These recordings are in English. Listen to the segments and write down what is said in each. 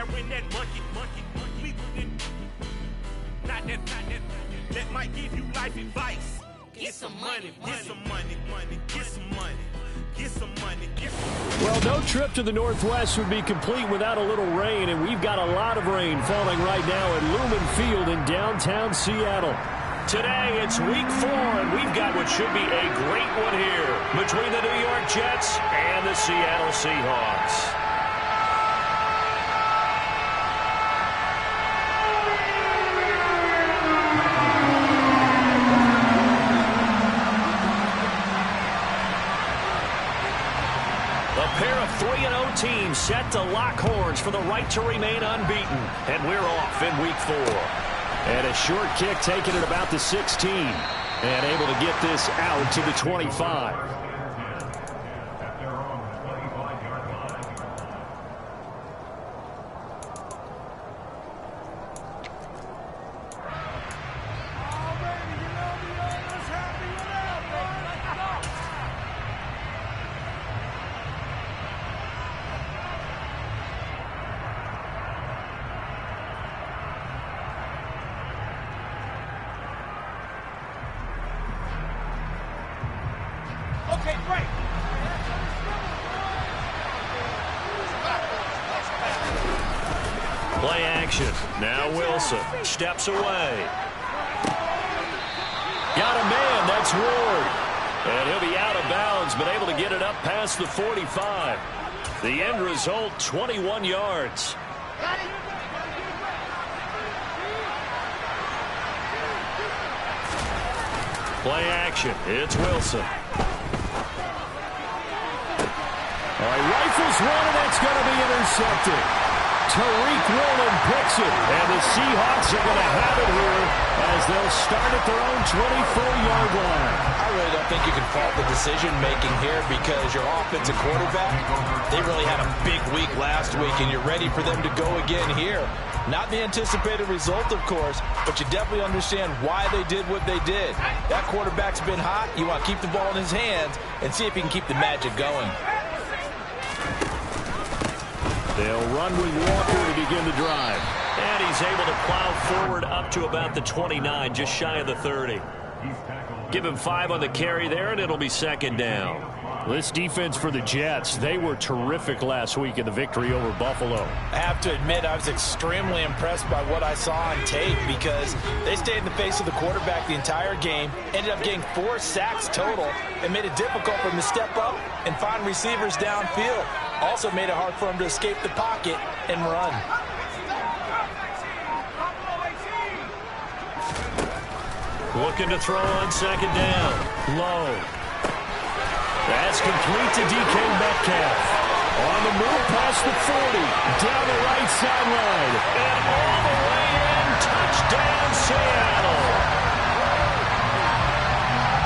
there when that monkey. Not that. That might give you life advice. Get some money, get some money, get some money. Get some money. Well, no trip to the Northwest would be complete without a little rain, and we've got a lot of rain falling right now at Lumen Field in downtown Seattle. Today, it's week 4, and we've got what should be a great one here between the New York Jets and the Seattle Seahawks. A pair of 3-0 teams set to lock horns for the right to remain unbeaten. And we're off in week 4. And a short kick taken at about the 16. And able to get this out to the 25. Okay, great. Play action. Now Wilson steps away. Got a man. That's Ward. And he'll be out of bounds, but able to get it up past the 45. The end result, 21 yards. Play action. It's Wilson. All right, rifles one, and that's going to be intercepted. Tariq Woolen picks it, and the Seahawks are going to have it here as they'll start at their own 24-yard line. I really don't think you can fault the decision-making here because your offensive quarterback, they really had a big week last week, and you're ready for them to go again here. Not the anticipated result, of course, but you definitely understand why they did what they did. That quarterback's been hot. You want to keep the ball in his hands and see if he can keep the magic going. They'll run with Walker to begin the drive. And he's able to plow forward up to about the 29, just shy of the 30. Give him 5 on the carry there, and it'll be second down. This defense for the Jets, they were terrific last week in the victory over Buffalo. I have to admit, I was extremely impressed by what I saw on tape because they stayed in the face of the quarterback the entire game, ended up getting 4 sacks total, and made it difficult for him to step up and find receivers downfield. Also made it hard for him to escape the pocket and run. Looking to throw on second down. Low. That's complete to DK Metcalf. On the move past the 40. Down the right sideline. And all the way in. Touchdown, Seattle.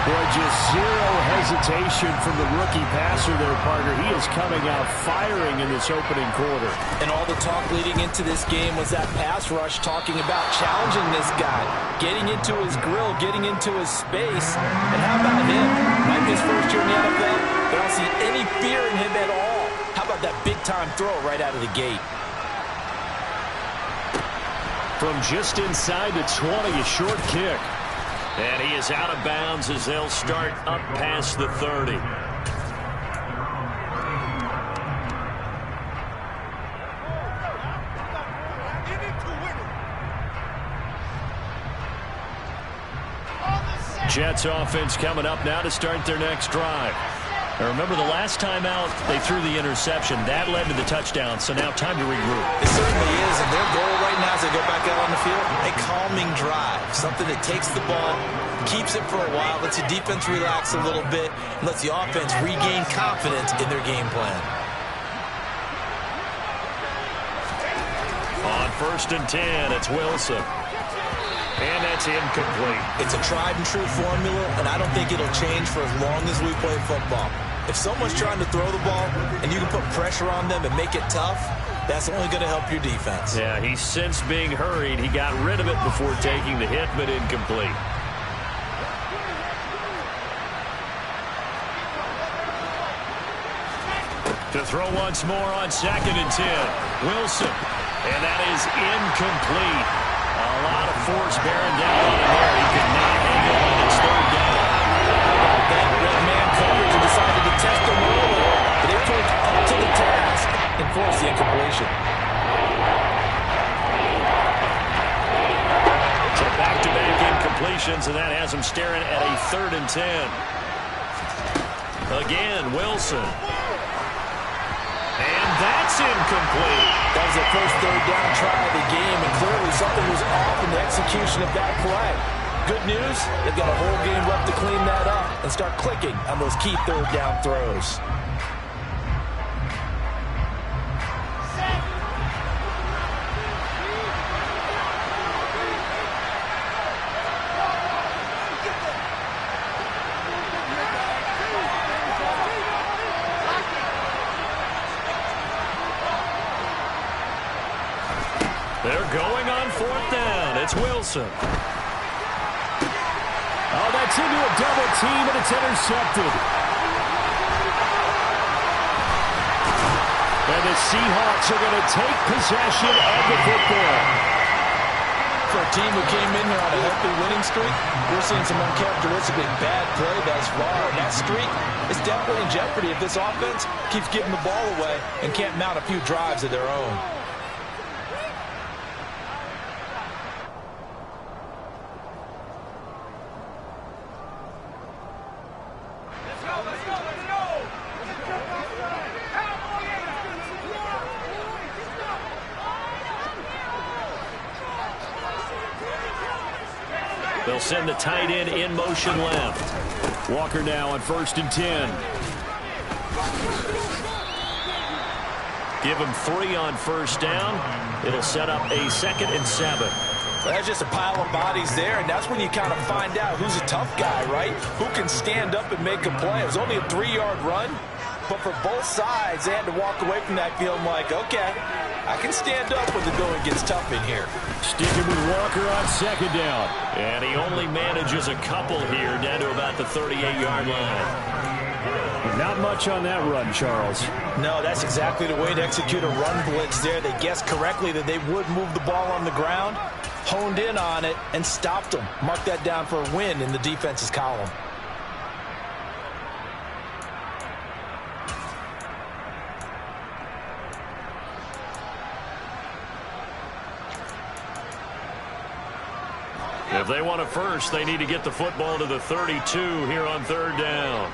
Boy, just zero hesitation from the rookie passer there, Parker. He is coming out firing in this opening quarter. And all the talk leading into this game was that pass rush talking about challenging this guy, getting into his grill, getting into his space. And how about him? Like his first year in the NFL, I don't see any fear in him at all. How about that big-time throw right out of the gate? From just inside the 20, a short kick. And he is out of bounds as they'll start up past the 30. Jets offense coming up now to start their next drive. Now remember, the last time out, they threw the interception. That led to the touchdown, so now time to regroup. It certainly is, and their goal right now as they go back out on the field, a calming drive, something that takes the ball, keeps it for a while, lets the defense relax a little bit, and lets the offense regain confidence in their game plan. On 1st and 10, it's Wilson. And that's incomplete. It's a tried-and-true formula, and I don't think it'll change for as long as we play football. If someone's trying to throw the ball and you can put pressure on them and make it tough, that's only going to help your defense. Yeah, he's since being hurried. He got rid of it before taking the hit, but incomplete. To throw once more on 2nd and 10. Wilson. And that is incomplete. A lot of force bearing down on him there. He could not hang on. It's third down. That red man coverage and decided to test him early. But they proved up to the task and forced the incompletion. So back-to-back incompletions, and that has him staring at a 3rd and 10. Again, Wilson. And that's incomplete. That was the first third down try of the game, and clearly something was off in the execution of that play. Good news, they've got a whole game left to clean that up and start clicking on those key third down throws. They're going on 4th down. It's Wilson. Oh, that's into a double team, and it's intercepted. And the Seahawks are going to take possession of the football. For a team who came in here on a healthy winning streak, we're seeing some uncharacteristically bad play thus far. And that streak is definitely in jeopardy if this offense keeps giving the ball away and can't mount a few drives of their own. They'll send the tight end in motion left. Walker now on 1st and 10. Give him 3 on 1st down. It'll set up a 2nd and 7. Well, that's just a pile of bodies there, and that's when you kind of find out who's a tough guy, right? Who can stand up and make a play. It was only a 3-yard run, but for both sides, they had to walk away from that feeling like, okay, I can stand up when the going gets tough in here. Sticking with Walker on 2nd down. And he only manages a couple here down to about the 38-yard line. Not much on that run, Charles. No, that's exactly the way to execute a run blitz there. They guessed correctly that they would move the ball on the ground, honed in on it, and stopped them. Mark that down for a win in the defense's column. If they want a first, they need to get the football to the 32 here on 3rd down.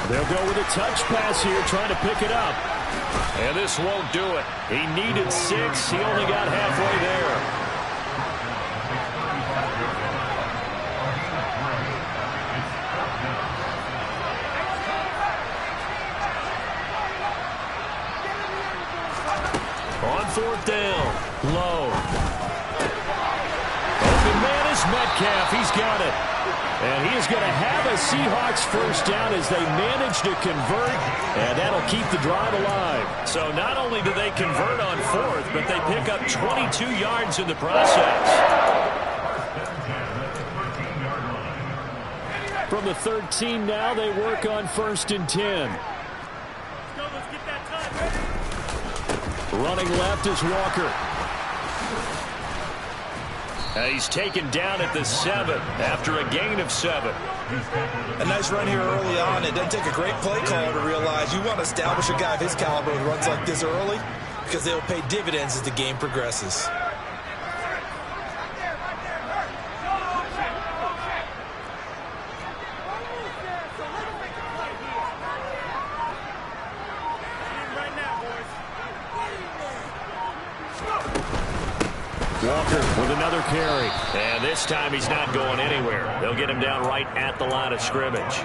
They'll go with a touch pass here, trying to pick it up. And this won't do it. He needed 6. He only got halfway there. On 4th down, low. Open man is Metcalf. He's got it. And he is going to have a Seahawks first down as they manage to convert, and that'll keep the drive alive. So not only do they convert on 4th, but they pick up 22 yards in the process. From the 13 now, they work on 1st and 10. Running left is Walker. And he's taken down at the 7 after a gain of 7. A nice run here early on. It doesn't take a great play caller to realize you want to establish a guy of his caliber who runs like this early, because they'll pay dividends as the game progresses. Walker with another carry. And this time he's not going anywhere. They'll get him down right at the line of scrimmage.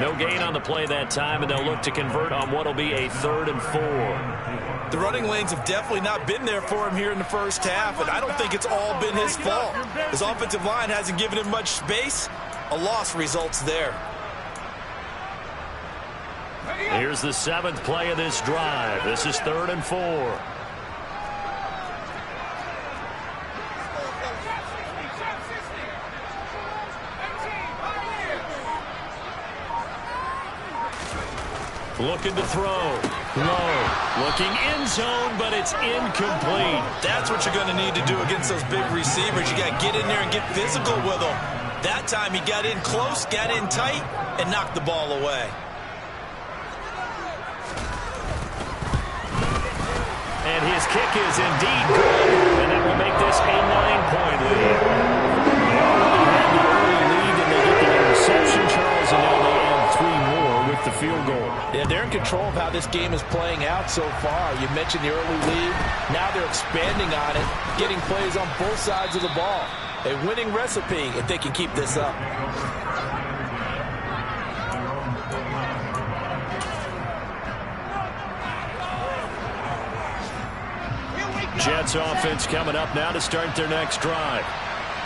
No gain on the play that time, and they'll look to convert on what will be a 3rd and 4. The running lanes have definitely not been there for him here in the first half, and I don't think it's all been his fault. His offensive line hasn't given him much space. A loss results there. Here's the 7th play of this drive. This is 3rd and 4. Looking to throw. Low. Looking end zone, but it's incomplete. That's what you're going to need to do against those big receivers. You got to get in there and get physical with them. That time he got in close, got in tight, and knocked the ball away. And his kick is indeed good, and that will make this a 9-point lead. They already had the early lead, and they get the interception, Charles, and now they add 3 more with the field goal. Yeah, they're in control of how this game is playing out so far. You mentioned the early lead. Now they're expanding on it, getting plays on both sides of the ball. A winning recipe if they can keep this up. Jets offense coming up now to start their next drive.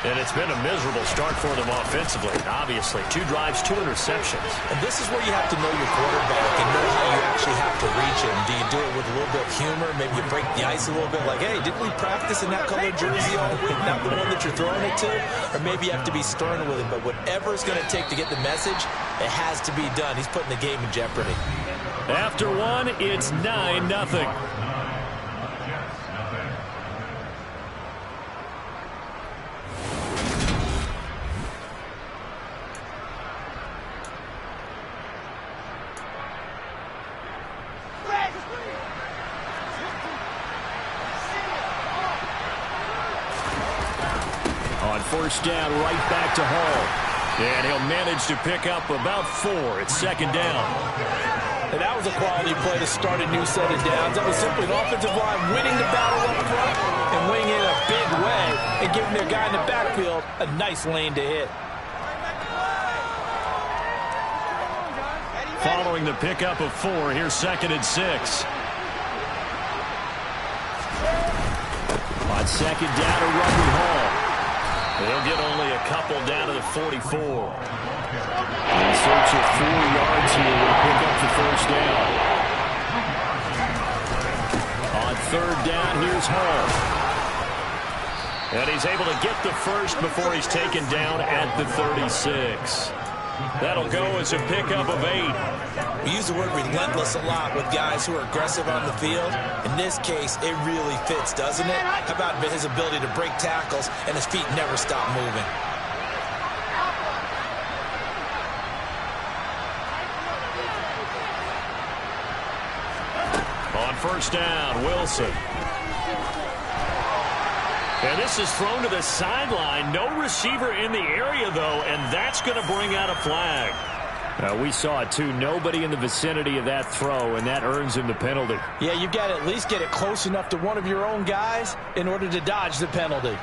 And it's been a miserable start for them offensively, obviously. 2 drives, 2 interceptions. And this is where you have to know your quarterback and know how you actually have to reach him. Do you do it with a little bit of humor? Maybe you break the ice a little bit like, hey, didn't we practice in that color jersey all week, not the one that you're throwing it to? Or maybe you have to be stern with it. But whatever it's going to take to get the message, it has to be done. He's putting the game in jeopardy. After 1, it's 9-0. First down, right back to Hall. And he'll manage to pick up about 4. It's 2nd down. And that was a quality play to start a new set of downs. That was simply an offensive line winning the battle up front and winning it in a big way and giving their guy in the backfield a nice lane to hit. Following the pickup of 4, here's 2nd and 6. On 2nd down to Ruby Hall. They'll get only a couple down to the 44. In search of 4 yards here to pick up the first down. On 3rd down, here's Hall. And he's able to get the first before he's taken down at the 36. That'll go as a pickup of 8. We use the word relentless a lot with guys who are aggressive on the field. In this case, it really fits, doesn't it? How about his ability to break tackles and his feet never stop moving? On first down, Wilson. And this is thrown to the sideline. No receiver in the area, though, and that's going to bring out a flag. We saw it, too. Nobody in the vicinity of that throw, and that earns him the penalty. Yeah, you've got to at least get it close enough to one of your own guys in order to dodge the penalty.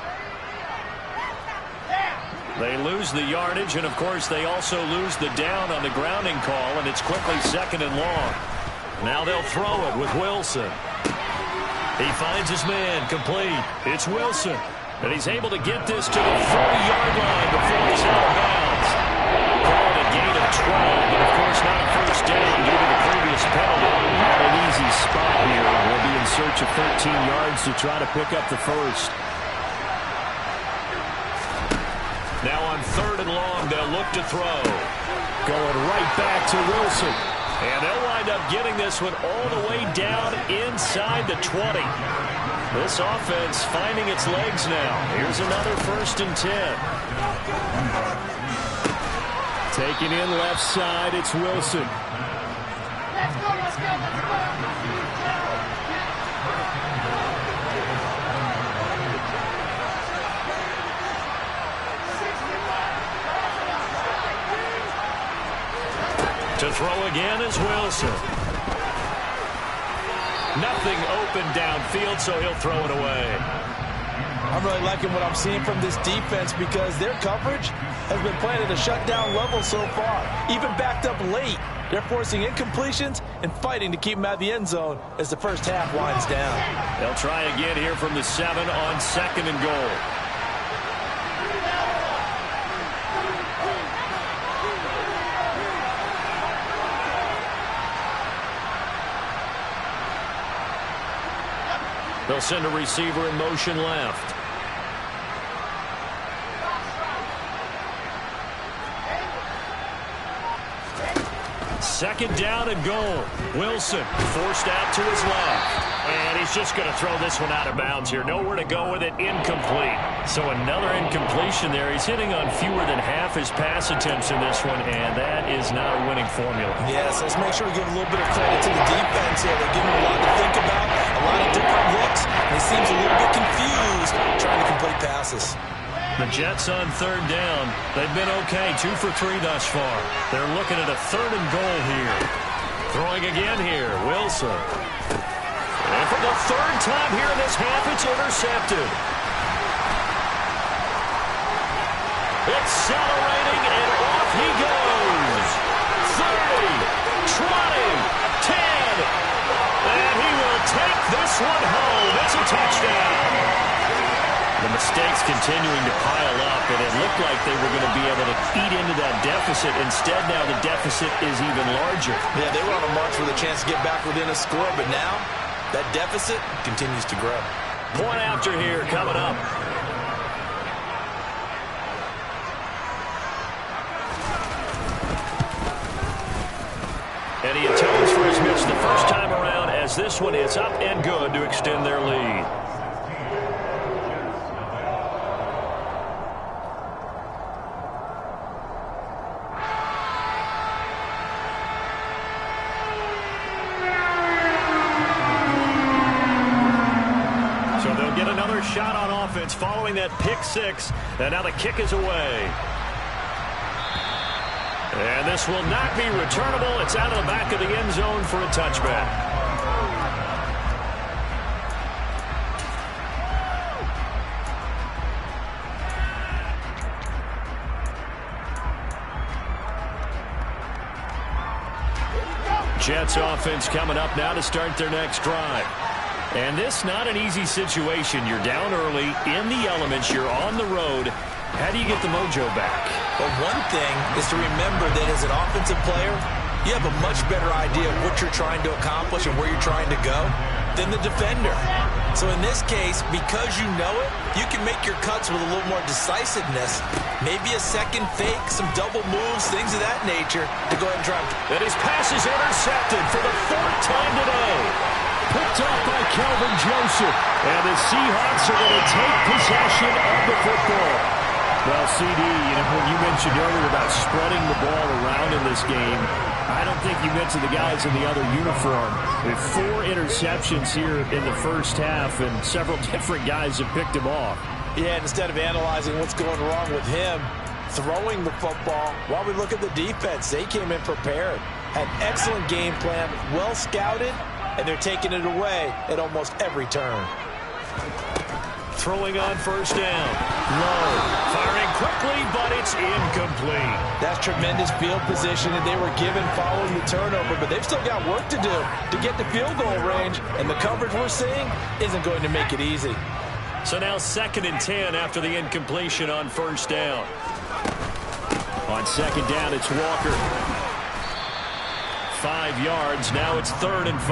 They lose the yardage, and, of course, they also lose the down on the grounding call, and it's quickly 2nd and long. Now they'll throw it with Wilson. He finds his man, complete. It's Wilson, and he's able to get this to the 40-yard line before he's out of bounds. Called a gain of 12, but of course not a first down due to the previous penalty. Not an easy spot here. We'll be in search of 13 yards to try to pick up the first. Now on 3rd and long, they'll look to throw. Going right back to Wilson. And they'll wind up getting this one all the way down inside the 20. This offense finding its legs now. Here's another 1st and 10. Taking in left side, it's Wilson. Let's go, let's go, let's go. To throw again is Wilson. Nothing open downfield, so he'll throw it away. I'm really liking what I'm seeing from this defense because their coverage has been playing at a shutdown level so far. Even backed up late, they're forcing incompletions and fighting to keep them out of the end zone as the first half winds down. They'll try again here from the 7 on 2nd and goal. They'll send a receiver in motion left. Second down and goal. Wilson forced out to his left. And he's just going to throw this one out of bounds here. Nowhere to go with it. Incomplete. So another incompletion there. He's hitting on fewer than half his pass attempts in this one, and that is not a winning formula. Yes, let's make sure we give a little bit of credit to the defense here. They're giving him a lot to think about, a lot of different looks, and he seems a little bit confused trying to complete passes. The Jets on third down. They've been okay, 2 for 3 thus far. They're looking at a third and goal here. Throwing again here, Wilson. And for the third time here in this half, it's intercepted. Accelerating, and off he goes. 30, 20, 10. And he will take this one home. It's a touchdown. The mistakes continuing to pile up, and it looked like they were going to be able to eat into that deficit. Instead, now the deficit is even larger. Yeah, they were on a march with a chance to get back within a score, but now that deficit continues to grow. Point after here coming up. And he atones for his miss the first time around, as this one is up and good to extend their lead. Shot on offense following that pick six, and now the kick is away. And this will not be returnable. It's out of the back of the end zone for a touchback. Jets offense coming up now to start their next drive. And this not an easy situation. You're down early, in the elements, you're on the road. How do you get the mojo back? Well, one thing is to remember that as an offensive player, you have a much better idea of what you're trying to accomplish and where you're trying to go than the defender. So in this case, because you know it, you can make your cuts with a little more decisiveness. Maybe a second fake, some double moves, things of that nature to go ahead and try. And his pass is intercepted for the 4th time today. Picked off by Calvin Joseph. And the Seahawks are going to take possession of the football. Well, CD, when you mentioned earlier about spreading the ball around in this game, I don't think you mentioned the guys in the other uniform. With 4 interceptions here in the first half, and several different guys have picked him off. Yeah, instead of analyzing what's going wrong with him, throwing the football, while we look at the defense, they came in prepared. Had excellent game plan, well scouted, and they're taking it away at almost every turn. Throwing on first down. Low. Firing quickly, but it's incomplete. That's tremendous field position that they were given following the turnover, but they've still got work to do to get to field goal range, and the coverage we're seeing isn't going to make it easy. So now 2nd and 10 after the incompletion on first down. On second down, it's Walker. 5 yards. Now it's 3rd and 5.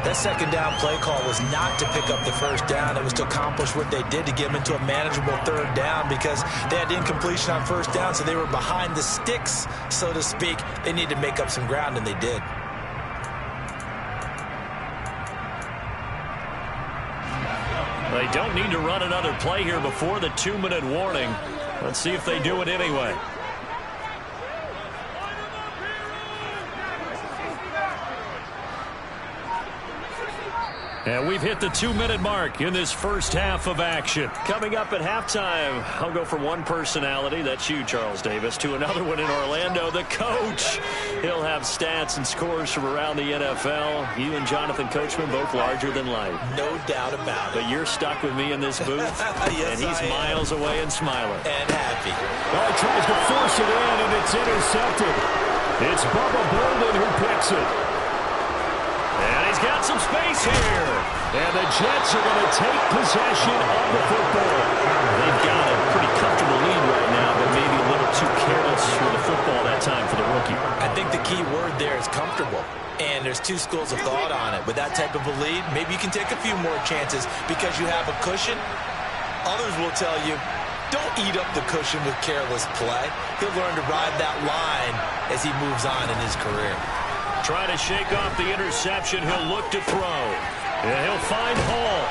That second down play call was not to pick up the first down. It was to accomplish what they did to get them into a manageable 3rd down because they had incompletion on first down, so they were behind the sticks, so to speak. They needed to make up some ground, and they did. They don't need to run another play here before the 2-minute warning. Let's see if they do it anyway. And we've hit the 2-minute mark in this first half of action. Coming up at halftime, I'll go from one personality, that's you, Charles Davis, to another one in Orlando, the coach. He'll have stats and scores from around the NFL. You and Jonathan Coachman, both larger than life. No doubt about it. But you're stuck with me in this booth, yes, and he's miles away and smiling. And happy. Well, he tries to force it in, and it's intercepted. It's Bubba Bolden who picks it. And he's got some space here. And the Jets are going to take possession of the football. They've got a pretty comfortable lead right now, but maybe a little too careless with the football that time for the rookie. I think the key word there is comfortable. And there's 2 schools of thought on it. With that type of a lead, maybe you can take a few more chances because you have a cushion. Others will tell you, Don't eat up the cushion with careless play. He'll learn to ride that line as he moves on in his career. Trying to shake off the interception. He'll look to throw. And he'll find Hall.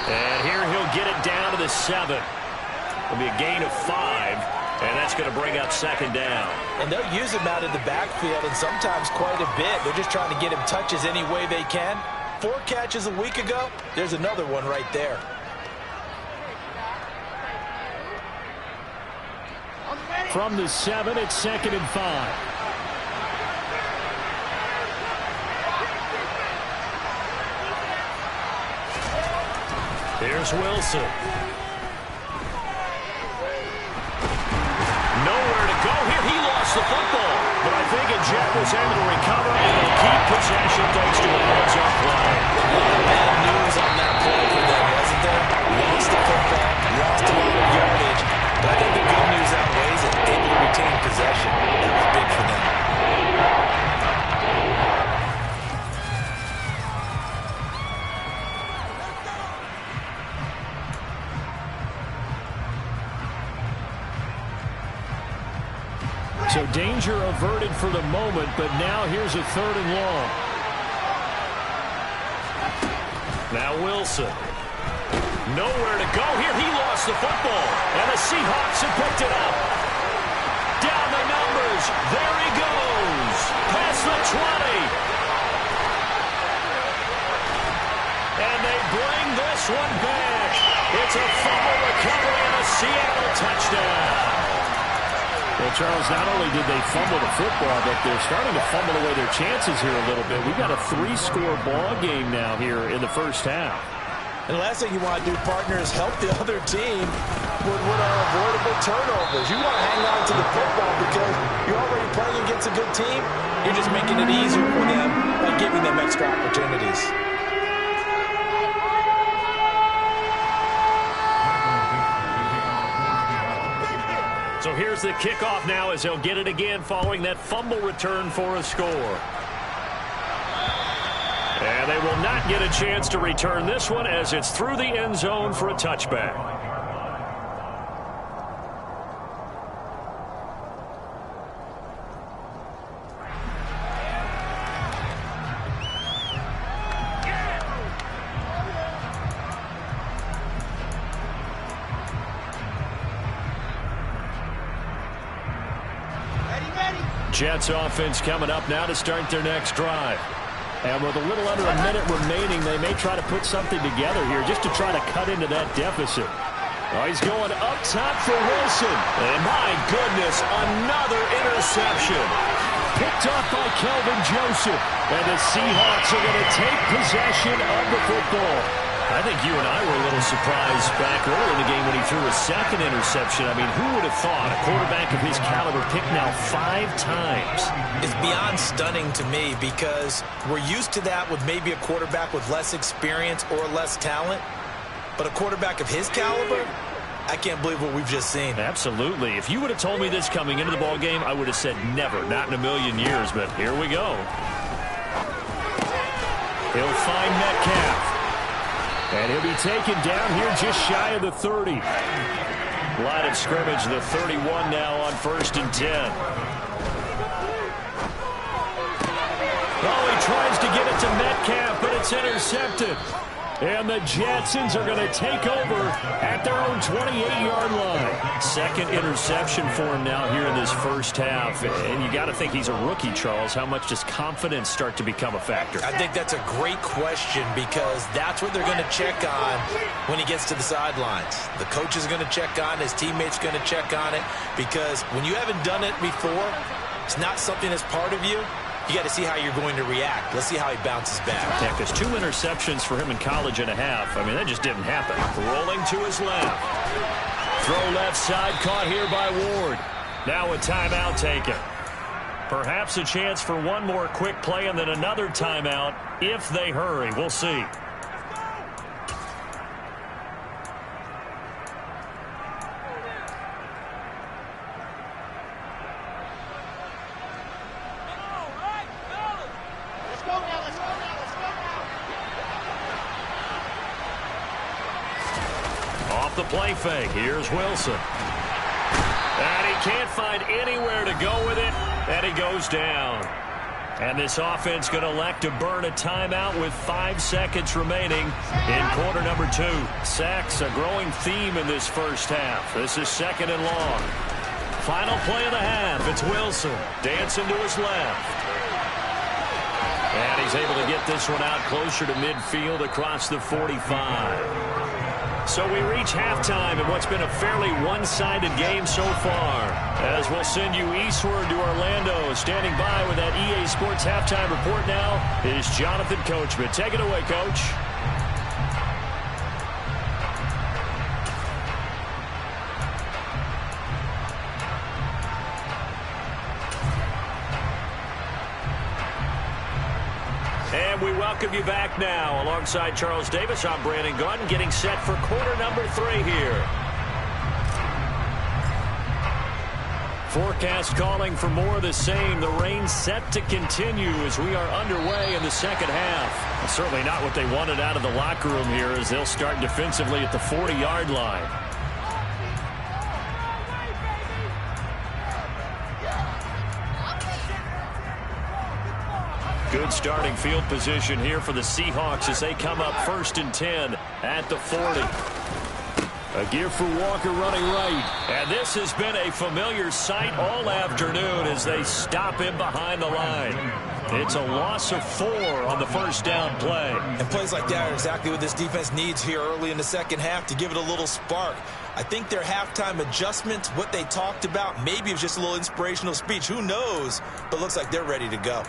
And here he'll get it down to the 7. It'll be a gain of 5. And that's going to bring up second down. And they'll use him out in the backfield, and sometimes quite a bit. They're just trying to get him touches any way they can. 4 catches a week ago. There's another one right there. From the 7, it's 2nd and 5. Here's Wilson. Nowhere to go here. He lost the football. But I think Jet was able to recover and keep possession thanks to a heads-up play. Bad news on that play for them, wasn't there? Lost the football, lost a lot of yardage. But I think the good news outweighs it. Able to retain possession. That was big for them. So danger averted for the moment, but now here's a 3rd and long. Now Wilson. Nowhere to go here. He lost the football. And the Seahawks have picked it up. Down the numbers. There he goes. Past the 20. And they bring this one back. It's a fumble recovery and a Seattle touchdown. Well, Charles, not only did they fumble the football, but they're starting to fumble away their chances here a little bit. We've got a 3-score ball game now here in the first half. And the last thing you want to do, partner, is help the other team with what are avoidable turnovers. You want to hang on to the football because you're already playing against a good team. You're just making it easier for them by giving them extra opportunities. So here's the kickoff now as he'll get it again following that fumble return for a score. And they will not get a chance to return this one as it's through the end zone for a touchback. Jets offense coming up now to start their next drive. And with a little under a minute remaining, they may try to put something together here just to try to cut into that deficit. Oh, he's going up top for Wilson. And my goodness, another interception. Picked off by Kelvin Joseph. And the Seahawks are going to take possession of the football. I think you and I were a little surprised back early in the game when he threw a 2nd interception. I mean, who would have thought a quarterback of his caliber picked now 5 times? It's beyond stunning to me because we're used to that with maybe a quarterback with less experience or less talent. But a quarterback of his caliber, I can't believe what we've just seen. Absolutely. If you would have told me this coming into the ball game, I would have said never, not in a million years. But here we go. He'll find Metcalf. And he'll be taken down here just shy of the 30. Line of scrimmage, the 31 now on 1st and 10. Oh, he tries to get it to Metcalf, but it's intercepted. And the Jetsons are going to take over at their own 28-yard line. 2nd interception for him now here in this first half. And you got to think he's a rookie, Charles. How much does confidence start to become a factor? I think that's a great question because that's what they're going to check on when he gets to the sidelines. The coach is going to check on it. His teammates are going to check on it because when you haven't done it before, it's not something that's part of you. You got to see how you're going to react. Let's see how he bounces back. Yeah, because 2 interceptions for him in college and a half. I mean, that just didn't happen. Rolling to his left. Throw left side, caught here by Ward. Now a timeout taken. Perhaps a chance for one more quick play and then another timeout if they hurry. We'll see. play fake. Here's Wilson. And he can't find anywhere to go with it, and he goes down. And this offense going to elect to burn a timeout with 5 seconds remaining in quarter number 2. Sacks, a growing theme in this first half. This is 2nd and long. Final play of the half. It's Wilson dancing to his left. And he's able to get this one out closer to midfield across the 45. So we reach halftime in what's been a fairly one-sided game so far. As we'll send you eastward to Orlando. Standing by with that EA Sports halftime report now is Jonathan Coachman. Take it away, Coach. And we welcome you back now. Alongside Charles Davis, I'm Brandon Gunn, getting set for quarter number 3 here. Forecast calling for more of the same. The rain set to continue as we are underway in the second half. It's certainly not what they wanted out of the locker room here as they'll start defensively at the 40-yard line. Good starting field position here for the Seahawks as they come up 1st and 10 at the 40. A give for Walker running right. And this has been a familiar sight all afternoon as they stop him behind the line. It's a loss of 4 on the first down play. And plays like that are exactly what this defense needs here early in the second half to give it a little spark. I think their halftime adjustment, what they talked about, maybe it was just a little inspirational speech. Who knows? But looks like they're ready to go.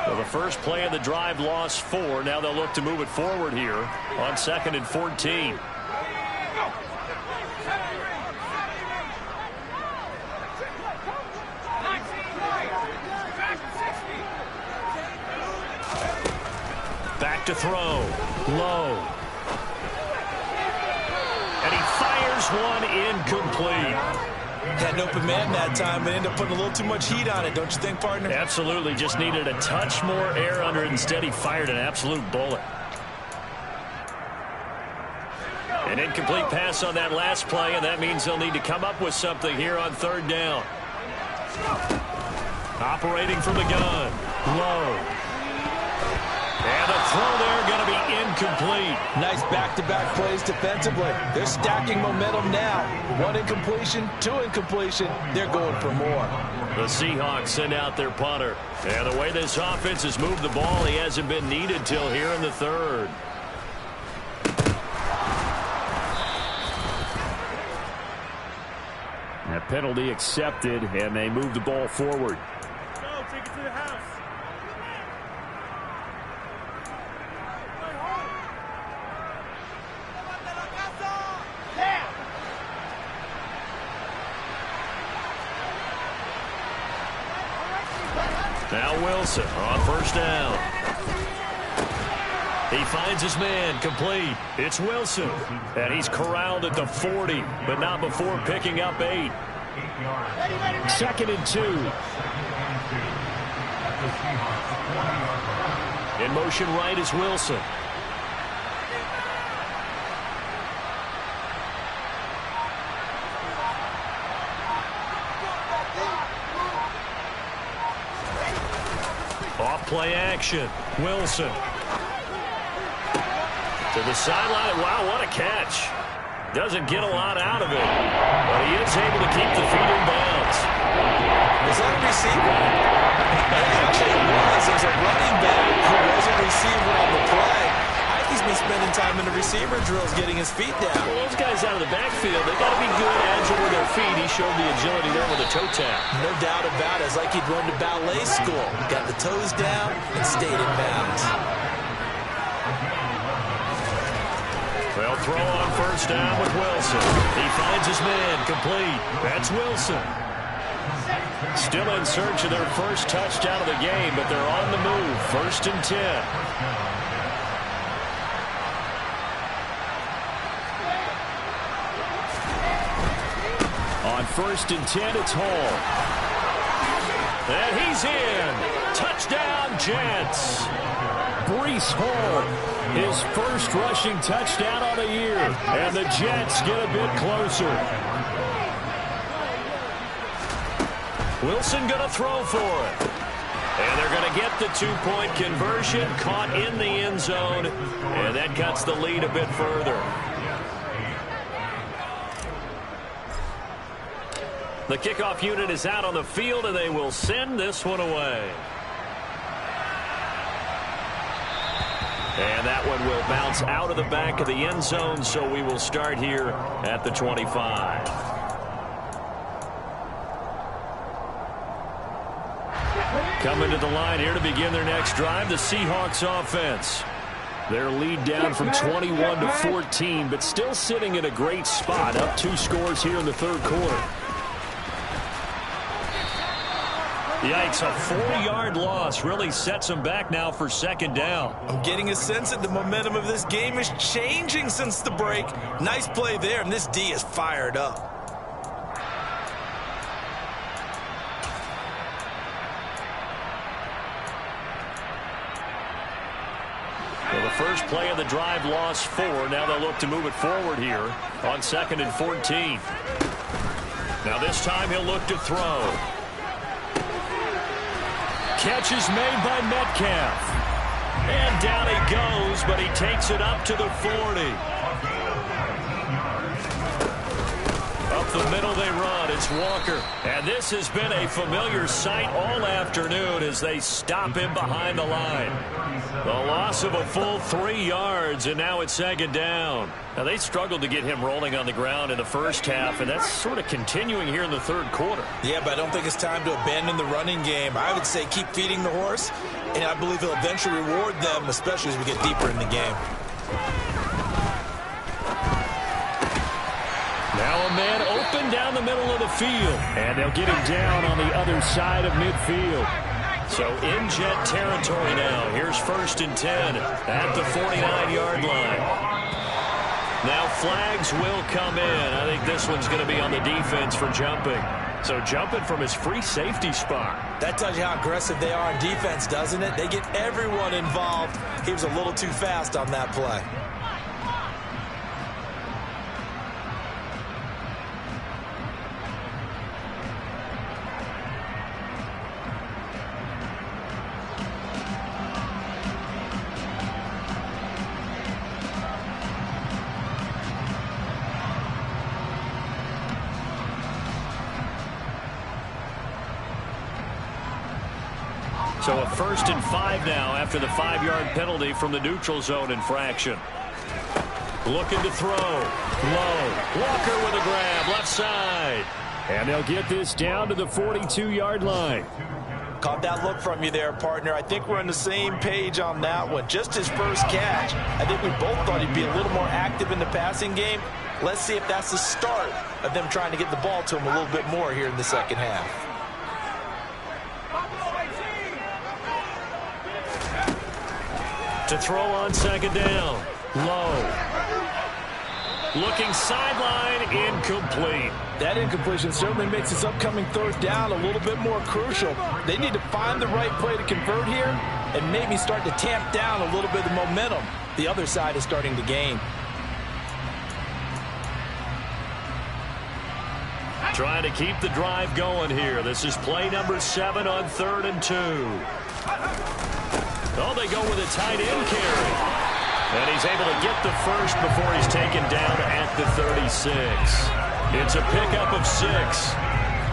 Well, the first play of the drive lost 4. Now they'll look to move it forward here on 2nd and 14. Back to throw. Low. And he fires one incomplete. Had an open man that time, but ended up putting a little too much heat on it, don't you think, partner? Absolutely. Just needed a touch more air under it. Instead, he fired an absolute bullet. An incomplete pass on that last play, and that means they'll need to come up with something here on 3rd down. Operating from the gun. Low. And a throw there going to be incomplete. Nice back-to-back plays defensively. They're stacking momentum now. 1 incompletion, 2 incompletion. They're going for more. The Seahawks send out their punter. And the way this offense has moved the ball, he hasn't been needed till here in the 3rd. That penalty accepted, and they move the ball forward. Go, take it to the house. Now Wilson on 1st down. He finds his man complete. It's Wilson. And he's corralled at the 40, but not before picking up 8. 2nd and 2. In motion right is Wilson. Off-play action. Wilson. To the sideline. Wow, what a catch. Doesn't get a lot out of it, but he is able to keep the feet in bounds. Was that a receiver? It actually was. There's a running back who was a receiver on the play. I think he's been spending time in the receiver drills getting his feet down. Well, those guys out of the backfield, they got to be good, agile with their feet. He showed the agility there with a toe tap. No doubt about it. It's like he'd run to ballet school. Got the toes down and stayed in bounds. They'll throw on 1st down with Wilson. He finds his man complete. That's Wilson. Still in search of their first touchdown of the game, but they're on the move. 1st and 10. On 1st and 10, it's Hall. And he's in. Touchdown, Jets. Breece Hall, his first rushing touchdown of the year. And the Jets get a bit closer. Wilson going to throw for it. And they're going to get the two-point conversion, caught in the end zone, and that cuts the lead a bit further. The kickoff unit is out on the field, and they will send this one away. And that one will bounce out of the back of the end zone, so we will start here at the 25. Coming to the line here to begin their next drive, the Seahawks offense. Their lead down from 21 to 14, but still sitting in a great spot, up 2 scores here in the third quarter. Yikes, a 4-yard loss really sets them back now for second down. I'm getting a sense that the momentum of this game is changing since the break. Nice play there, and this D is fired up. Well, the first play of the drive lost 4. Now they'll look to move it forward here on 2nd and 14. Now this time he'll look to throw. Catch is made by Metcalf. And down he goes, but he takes it up to the 40. Up the middle they run. It's Walker. And this has been a familiar sight all afternoon as they stop him behind the line. The loss of a full 3 yards, and now it's second down. Now, they struggled to get him rolling on the ground in the first half, and that's sort of continuing here in the third quarter. Yeah, but I don't think it's time to abandon the running game. I would say keep feeding the horse, and I believe he'll eventually reward them, especially as we get deeper in the game. Now a man open down the middle of the field, and they'll get him down on the other side of midfield. So in Jet territory now. Here's 1st and 10 at the 49-yard line. Now flags will come in. I think this one's going to be on the defense for jumping. So jumping from his free safety spot. That tells you how aggressive they are on defense, doesn't it? They get everyone involved. He was a little too fast on that play. So a 1st and 5 now after the 5-yard penalty from the neutral zone infraction. Looking to throw. Low. Walker with a grab. Left side. And they'll get this down to the 42-yard line. Caught that look from you there, partner. I think we're on the same page on that one. Just his first catch. I think we both thought he'd be a little more active in the passing game. Let's see if that's the start of them trying to get the ball to him a little bit more here in the second half. To throw on second down. Low. Looking sideline, incomplete. That incompletion certainly makes this upcoming third down a little bit more crucial. They need to find the right play to convert here and maybe start to tamp down a little bit of momentum the other side is starting to gain. Trying to keep the drive going here. This is play number 7 on 3rd and 2. Oh, they go with a tight end carry. And he's able to get the first before he's taken down at the 36. It's a pickup of 6.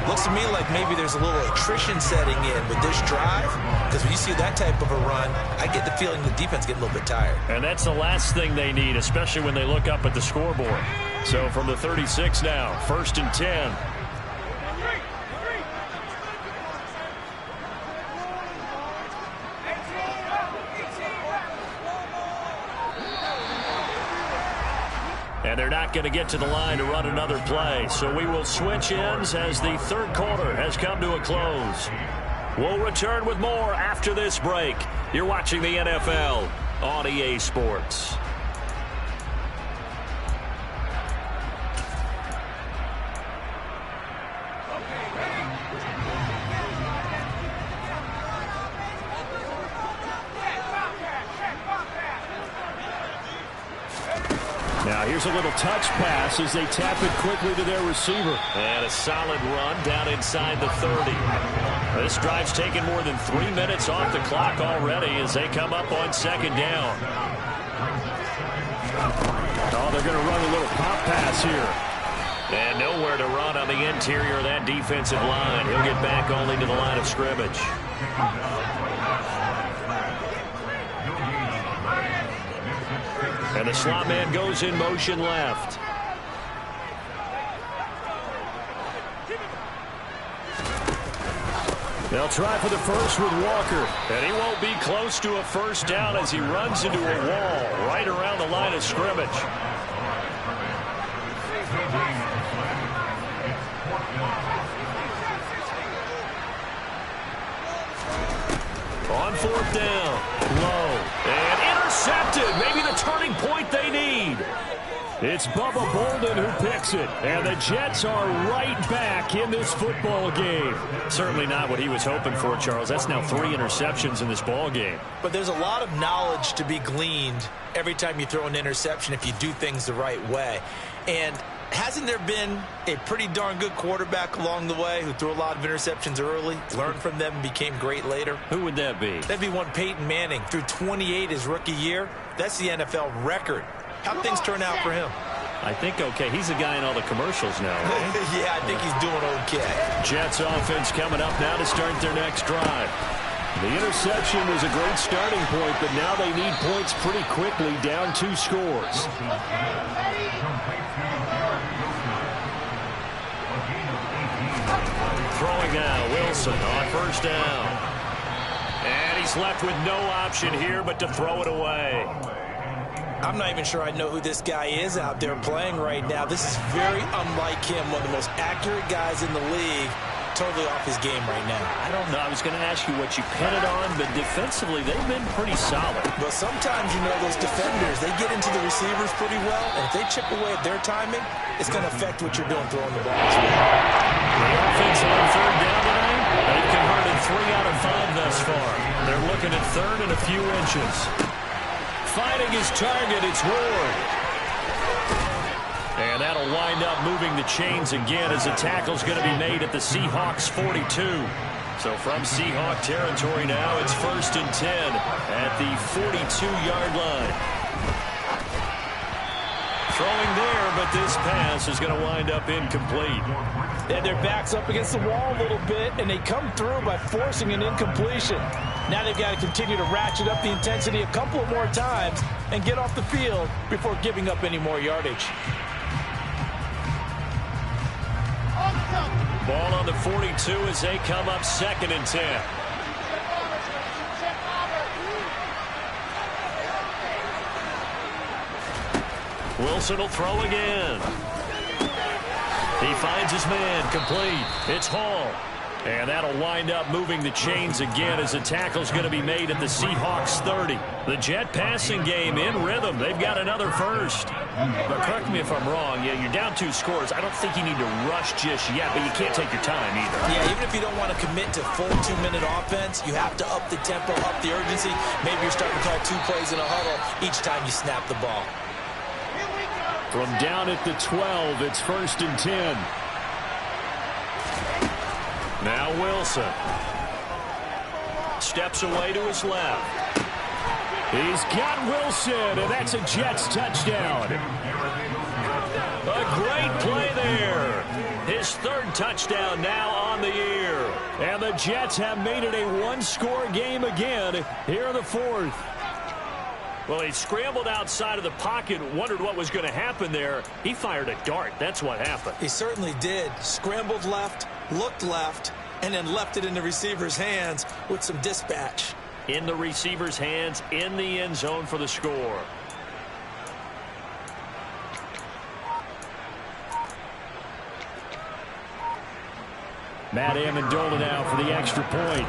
Looks to me like maybe there's a little attrition setting in with this drive, because when you see that type of a run, I get the feeling the defense getting a little bit tired. And that's the last thing they need, especially when they look up at the scoreboard. So from the 36 now, 1st and 10. And they're not going to get to the line to run another play. So we will switch ends as the third quarter has come to a close. We'll return with more after this break. You're watching the NFL on EA Sports. Here's a little touch pass as they tap it quickly to their receiver. And a solid run down inside the 30. This drive's taken more than 3 minutes off the clock already as they come up on second down. Oh, they're going to run a little pop pass here. And nowhere to run on the interior of that defensive line. He'll get back only to the line of scrimmage. And the slot man goes in motion left. They'll try for the first with Walker. And he won't be close to a first down as he runs into a wall right around the line of scrimmage. On fourth down. Low. And intercepted. Maybe the turning point they need. It's Bubba Bolden who picks it. And the Jets are right back in this football game. Certainly not what he was hoping for, Charles. That's now 3 interceptions in this ball game. But there's a lot of knowledge to be gleaned every time you throw an interception if you do things the right way. And hasn't there been a pretty darn good quarterback along the way who threw a lot of interceptions early, learned from them, and became great later? Who would that be? That'd be one Peyton Manning. Threw 28 his rookie year. That's the NFL record. How'd things turn out for him? I think okay. He's the guy in all the commercials now, right? Yeah, I think he's doing okay. Jets offense coming up now to start their next drive. The interception was a great starting point, but now they need points pretty quickly, down 2 scores. Throwing now, Wilson on first down. And he's left with no option here but to throw it away. I'm not even sure I know who this guy is out there playing right now. This is very unlike him, one of the most accurate guys in the league. Totally off his game right now. I don't know. I was going to ask you what you pin it on, but defensively they've been pretty solid. But sometimes, you know, those defenders, they get into the receivers pretty well, and if they chip away at their timing, it's going to affect what you're doing throwing the ball as well. The offense on third down tonight, they've converted 3 out of 5 thus far. They're looking at third and a few inches. Finding his target, it's Ward. And that'll wind up moving the chains again as the tackle's going to be made at the Seahawks 42. So from Seahawk territory now, it's 1st and 10 at the 42-yard line. Throwing there, but this pass is going to wind up incomplete. And their back's up against the wall a little bit, and they come through by forcing an incompletion. Now they've got to continue to ratchet up the intensity a couple of more times and get off the field before giving up any more yardage. Ball on the 42 as they come up 2nd and 10. Wilson will throw again. He finds his man, complete. It's Hall. And that'll wind up moving the chains again as the tackle's going to be made at the Seahawks 30. The Jet passing game in rhythm. They've got another first. But correct me if I'm wrong. Yeah, you're down 2 scores. I don't think you need to rush just yet, but you can't take your time either. Yeah, even if you don't want to commit to full 2-minute offense, you have to up the tempo, up the urgency. Maybe you're starting to call 2 plays in a huddle each time you snap the ball. From down at the 12, it's 1st and 10. Now Wilson steps away to his left. He's got Wilson, and that's a Jets touchdown. A great play there. His 3rd touchdown now on the year. And the Jets have made it a 1-score game again here in the 4th. Well, he scrambled outside of the pocket, wondered what was going to happen there. He fired a dart. That's what happened. He certainly did. Scrambled left, looked left, and then left it in the receiver's hands with some dispatch. In the receiver's hands, in the end zone for the score. Matt Amendola now for the extra point.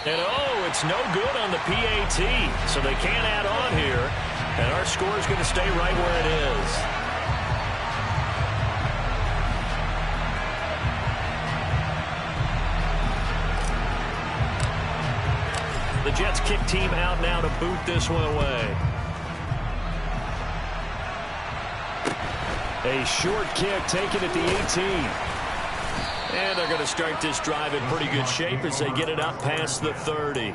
And oh, it's no good on the PAT. So they can't add on here. And our score is going to stay right where it is. The Jets kick team out now to boot this one away. A short kick taken at the 18. And they're going to start this drive in pretty good shape as they get it up past the 30.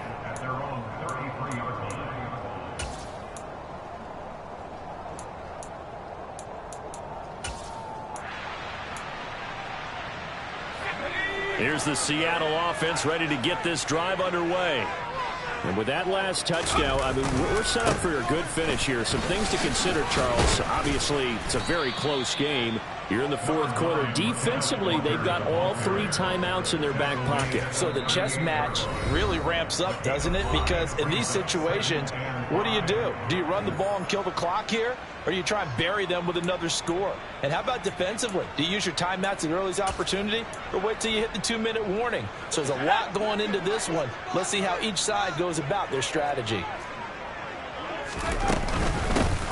Here's the Seattle offense ready to get this drive underway. And with that last touchdown, I mean, we're set up for a good finish here. Some things to consider, Charles. Obviously, it's a very close game. You're in the fourth quarter. Defensively, they've got all 3 timeouts in their back pocket. So the chess match really ramps up, doesn't it? Because in these situations, what do? Do you run the ball and kill the clock here? Or do you try and bury them with another score? And how about defensively? Do you use your timeouts at early's opportunity? Or wait till you hit the 2-minute warning? So there's a lot going into this one. Let's see how each side goes about their strategy.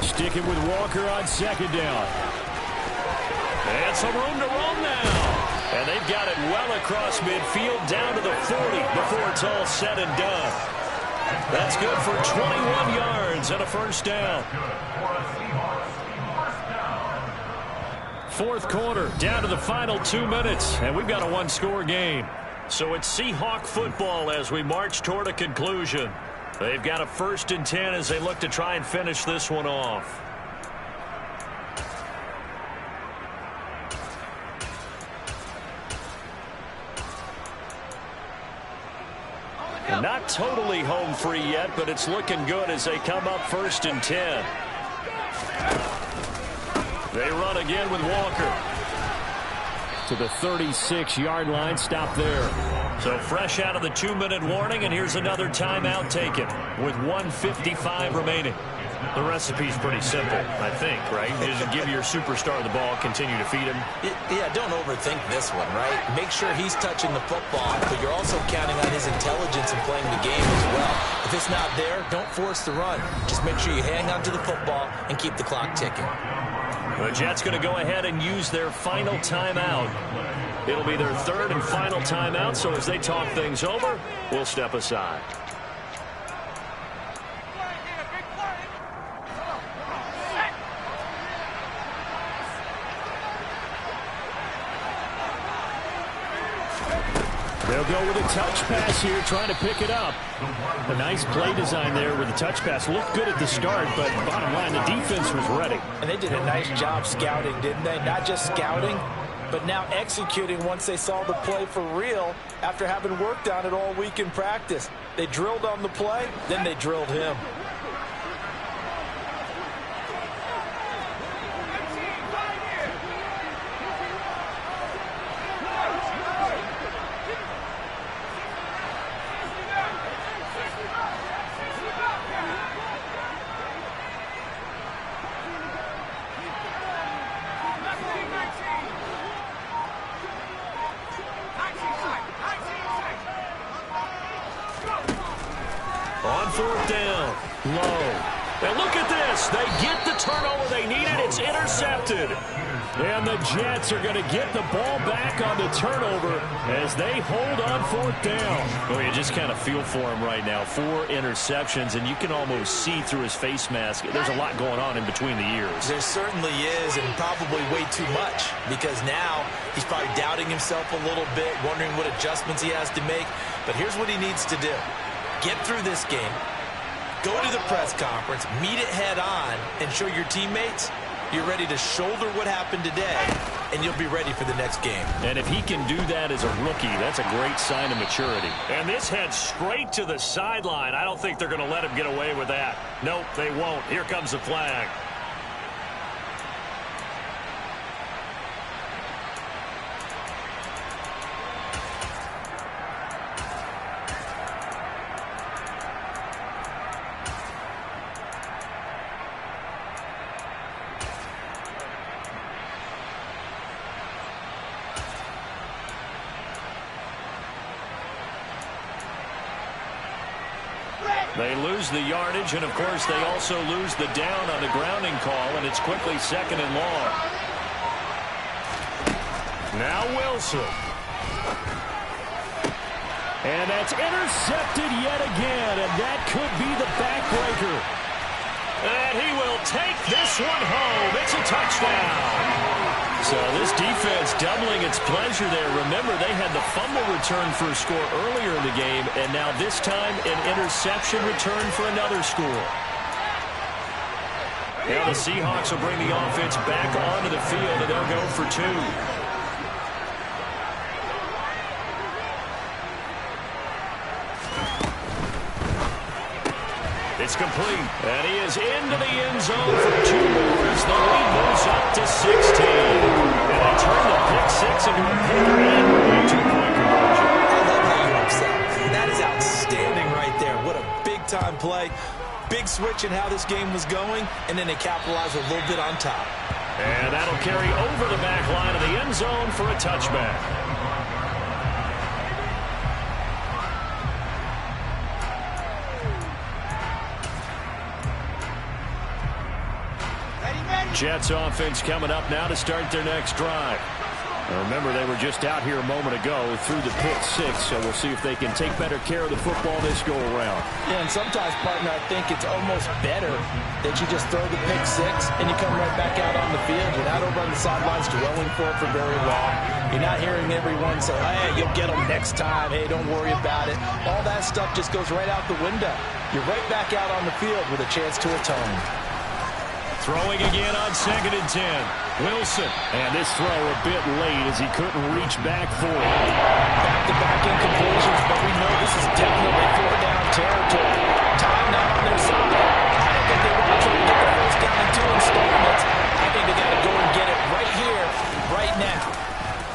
Sticking with Walker on second down. And some room to run now. And they've got it well across midfield down to the 40 before it's all said and done. That's good for 21 yards and a first down. Fourth quarter, down to the final 2 minutes, and we've got a one-score game. So it's Seahawk football as we march toward a conclusion. They've got a 1st and 10 as they look to try and finish this one off. And not totally home free yet, but it's looking good as they come up 1st and 10. They run again with Walker. To the 36-yard line, stop there. So fresh out of the 2-minute warning, and here's another timeout taken with 1:55 remaining. The recipe's pretty simple, I think, right? You just give your superstar the ball, continue to feed him. Yeah, don't overthink this one, right? Make sure he's touching the football, but you're also counting on his intelligence in playing the game as well. If it's not there, don't force the run. Just make sure you hang on to the football and keep the clock ticking. The Jets going to go ahead and use their final timeout. It'll be their 3rd and final timeout, so as they talk things over, we'll step aside. They'll go with a touch pass here, trying to pick it up. A nice play design there with the touch pass. Looked good at the start, but bottom line, the defense was ready. And they did a nice job scouting, didn't they? Not just scouting, but now executing once they saw the play for real after having worked on it all week in practice. They drilled on the play, then they drilled him. On 4th down, low. And look at this. They get the turnover they needed. It's intercepted. And the Jets are going to get the ball back on the turnover as they hold on 4th down. Well, you just kind of feel for him right now. 4 interceptions, and you can almost see through his face mask. There's a lot going on in between the ears. There certainly is, and probably way too much, because now he's probably doubting himself a little bit, wondering what adjustments he has to make. But here's what he needs to do. Get through this game, go to the press conference, meet it head on, and show your teammates you're ready to shoulder what happened today, and you'll be ready for the next game. And if he can do that as a rookie, that's a great sign of maturity. And this heads straight to the sideline. I don't think they're going to let him get away with that. Nope, they won't. Here comes the flag. They lose the yardage, and, of course, they also lose the down on the grounding call, and it's quickly 2nd and long. Now Wilson. And that's intercepted yet again, and that could be the backbreaker. And he will take this one home. It's a touchdown. So this defense doubling its pleasure there. Remember, they had the fumble return for a score earlier in the game, and now this time an interception return for another score. Now the Seahawks will bring the offense back onto the field, and they'll go for two. It's complete, and he is into the end zone for two more as the lead moves up to 16. And they turn the pick six into a pick and a two-point conversion. I love how you upset. That is outstanding right there. What a big-time play. Big switch in how this game was going, and then they capitalize a little bit on top. And that'll carry over the back line of the end zone for a touchback. Jets offense coming up now to start their next drive. Now remember, they were just out here a moment ago through the pick six, so we'll see if they can take better care of the football this go-around. Yeah, and sometimes, partner, I think it's almost better that you just throw the pick six and you come right back out on the field. You're not over on the sidelines dwelling for it for very long. You're not hearing everyone say, hey, you'll get them next time. Hey, don't worry about it. All that stuff just goes right out the window. You're right back out on the field with a chance to atone. Throwing again on 2nd and 10. Wilson. And this throw a bit late as he couldn't reach back for it. Back-to-back incompletions, but we know this is definitely four-down territory. Time not on their side. I don't think they want to try to get the first down in two installments. I think they got to go and get it right here, right now.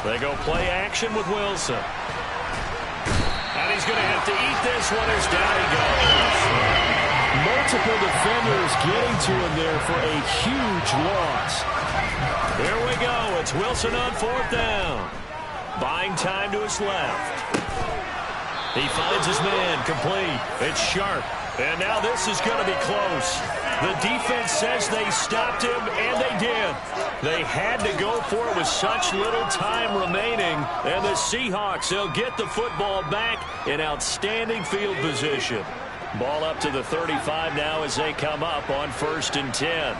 They go play action with Wilson. And he's going to have to eat this one as down he goes. Multiple defenders getting to him there for a huge loss. Here we go. It's Wilson on 4th down. Buying time to his left. He finds his man complete. It's Sharp. And now this is going to be close. The defense says they stopped him, and they did. They had to go for it with such little time remaining. And the Seahawks, they'll get the football back in outstanding field position. Ball up to the 35 now as they come up on 1st and 10.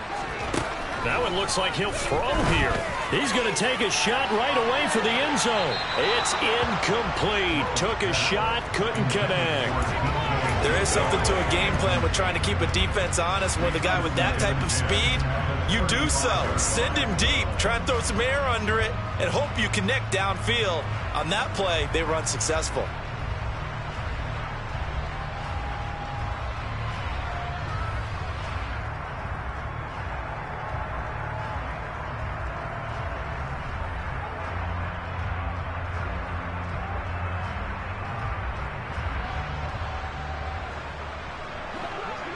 Now it looks like he'll throw here. He's going to take a shot right away for the end zone. It's incomplete. Took a shot, couldn't connect. There is something to a game plan with trying to keep a defense honest. When the guy with that type of speed, you do so. Send him deep. Try and throw some air under it and hope you connect downfield. On that play, they were unsuccessful.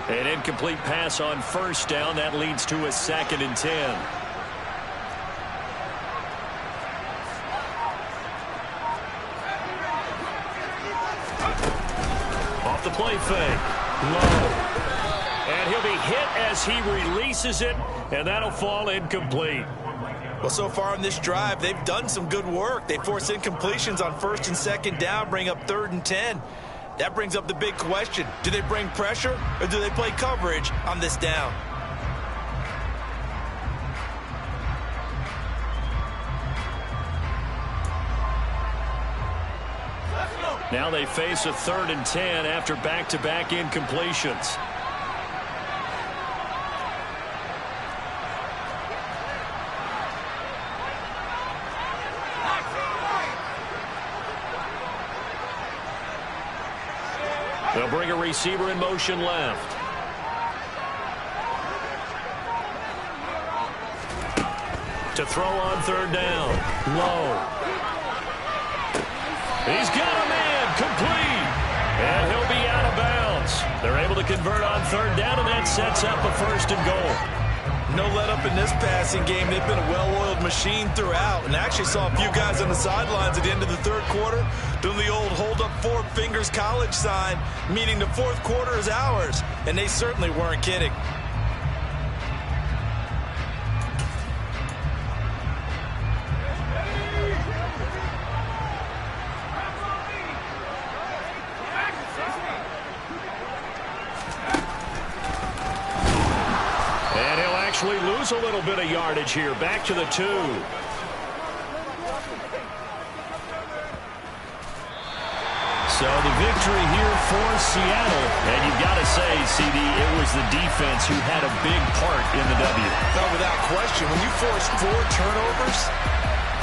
An incomplete pass on 1st down. That leads to a 2nd and 10. Off the play fake. Low. And he'll be hit as he releases it, and that'll fall incomplete. Well, so far in this drive, they've done some good work. They force incompletions on 1st and 2nd down, bring up 3rd and 10. That brings up the big question. Do they bring pressure or do they play coverage on this down? Now they face a 3rd and 10 after back-to-back incompletions. They'll bring a receiver in motion left. To throw on 3rd down. Low. He's got a man complete. And he'll be out of bounds. They're able to convert on 3rd down, and that sets up a 1st and goal. No let up in this passing game. They've been a well-oiled machine throughout, and actually saw a few guys on the sidelines at the end of the 3rd quarter doing the old hold up 4 fingers college sign, meaning the 4th quarter is ours, and they certainly weren't kidding. actually lose a little bit of yardage here. Back to the 2. So the victory here for Seattle. And you've got to say, CD, it was the defense who had a big part in the W. No, without question. When you force 4 turnovers,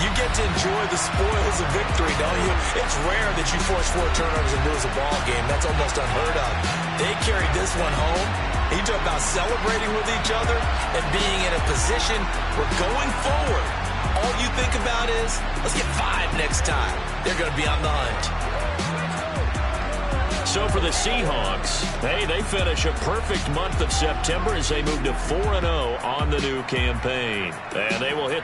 you get to enjoy the spoils of victory, don't you? It's rare that you force 4 turnovers and lose a ball game. That's almost unheard of. They carried this one home. You talk about celebrating with each other and being in a position where going forward, all you think about is, let's get 5 next time. They're going to be on the hunt. So for the Seahawks, hey, they finish a perfect month of September as they move to 4-0 on the new campaign. And they will hit the